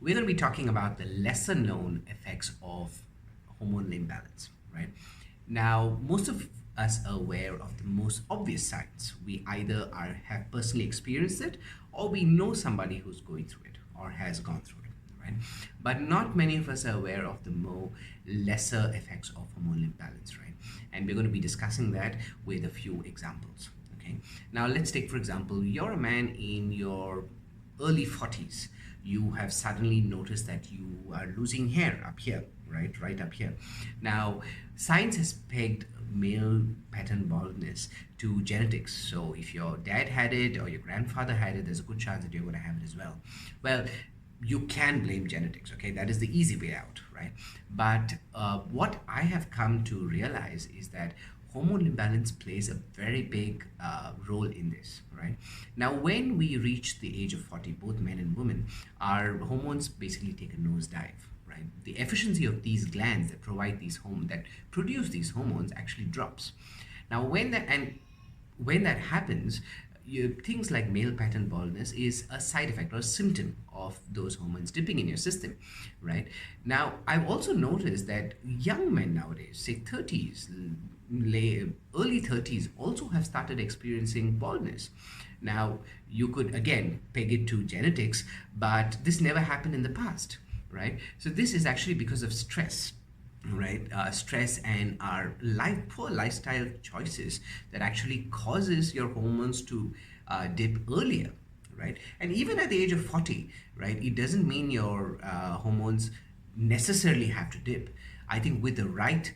we're going to be talking about the lesser known effects of hormonal imbalance, right? Now, most of us are aware of the most obvious signs. We either have personally experienced it or we know somebody who's going through it or has gone through it, right? But not many of us are aware of the more lesser effects of hormonal imbalance, right? And we're going to be discussing that with a few examples, okay? Now, let's take, for example, you're a man in your early 40s. You have suddenly noticed that you are losing hair up here, right up here. Now, science has pegged male pattern baldness to genetics. So if your dad had it or your grandfather had it, there's a good chance that you're going to have it as well. Well, you can blame genetics, okay? That is the easy way out, right? But what I have come to realize is that hormone imbalance plays a very big role in this, right? Now, when we reach the age of 40, both men and women, our hormones basically take a nosedive, right? The efficiency of these glands that provide these that produce these hormones actually drops. Now, when that happens, things like male pattern baldness is a side effect or a symptom of those hormones dipping in your system, right? Now, I've also noticed that young men nowadays, say 30s, early 30s, also have started experiencing baldness. Now, you could again peg it to genetics, but this never happened in the past, right? So, this is actually because of stress, right? Stress and our poor lifestyle choices that actually causes your hormones to dip earlier, right? And even at the age of 40, right, it doesn't mean your hormones necessarily have to dip. I think with the right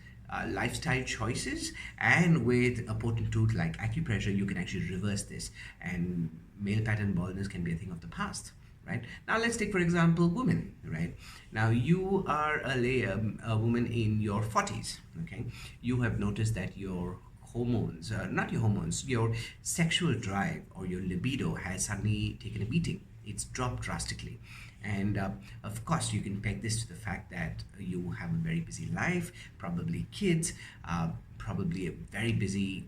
lifestyle choices and with a potent tool like acupressure, you can actually reverse this, and male pattern baldness can be a thing of the past, right? Now let's take, for example, women, right? Now you are a woman in your 40s, okay? You have noticed that your hormones, not your hormones, your sexual drive or your libido has suddenly taken a beating. It's dropped drastically. And of course, you can peg this to the fact that you have a very busy life, probably kids, probably a very busy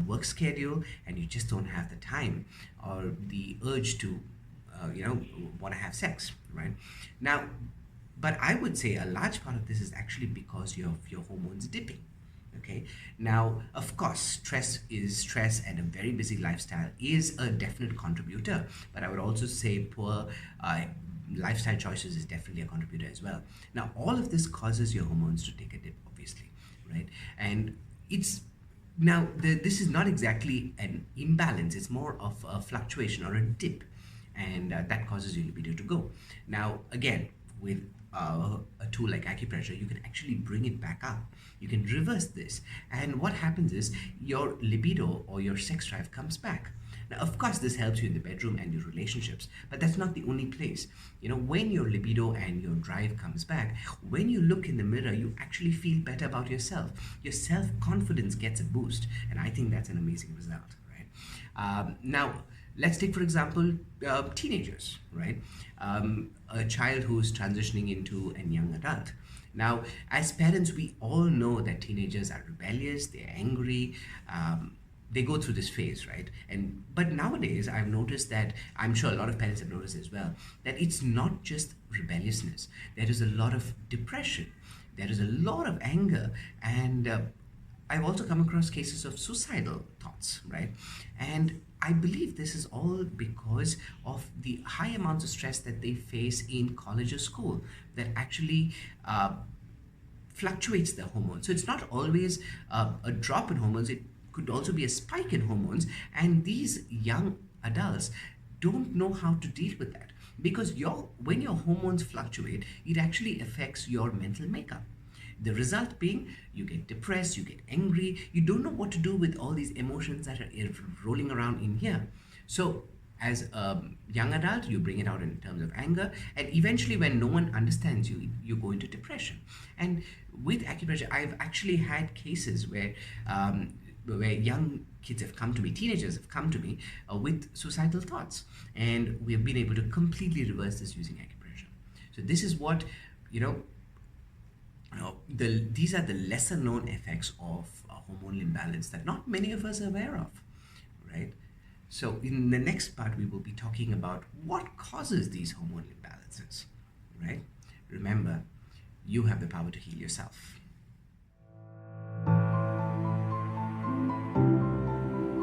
work schedule, and you just don't have the time or the urge to want to have sex, right? Now, but I would say a large part of this is actually because your hormones dipping. Okay. Now, of course, stress and a very busy lifestyle is a definite contributor. But I would also say poor lifestyle choices is definitely a contributor as well. Now, all of this causes your hormones to take a dip, obviously, right? And it's this is not exactly an imbalance, it's more of a fluctuation or a dip, and that causes your libido to go. Now, again, with a tool like acupressure, you can actually bring it back up. You can reverse this, and what happens is your libido or your sex drive comes back. Now, of course, this helps you in the bedroom and your relationships, but that's not the only place. When your libido and your drive comes back, when you look in the mirror, you actually feel better about yourself. Your self confidence gets a boost, and I think that's an amazing result, right? Now, let's take, for example, teenagers, right? A child who's transitioning into a young adult. Now, as parents, we all know that teenagers are rebellious, they're angry, they go through this phase, right? But nowadays, I've noticed that, I'm sure a lot of parents have noticed as well, that it's not just rebelliousness. There is a lot of depression, there is a lot of anger, and I've also come across cases of suicidal thoughts, right? And I believe this is all because of the high amounts of stress that they face in college or school that actually fluctuates the hormones. So it's not always a drop in hormones, it could also be a spike in hormones. And these young adults don't know how to deal with that because when your hormones fluctuate, it actually affects your mental makeup. The result being you get depressed, you get angry, you don't know what to do with all these emotions that are rolling around in here. So, as a young adult, you bring it out in terms of anger, and eventually, when no one understands you, you go into depression. And with acupressure, I've actually had cases where young kids have come to me, teenagers have come to me with suicidal thoughts, and we have been able to completely reverse this using acupressure. So, this is what you know these are the lesser known effects of hormonal imbalance that not many of us are aware of, right? So in the next part, we will be talking about what causes these hormonal imbalances, right? Remember, you have the power to heal yourself.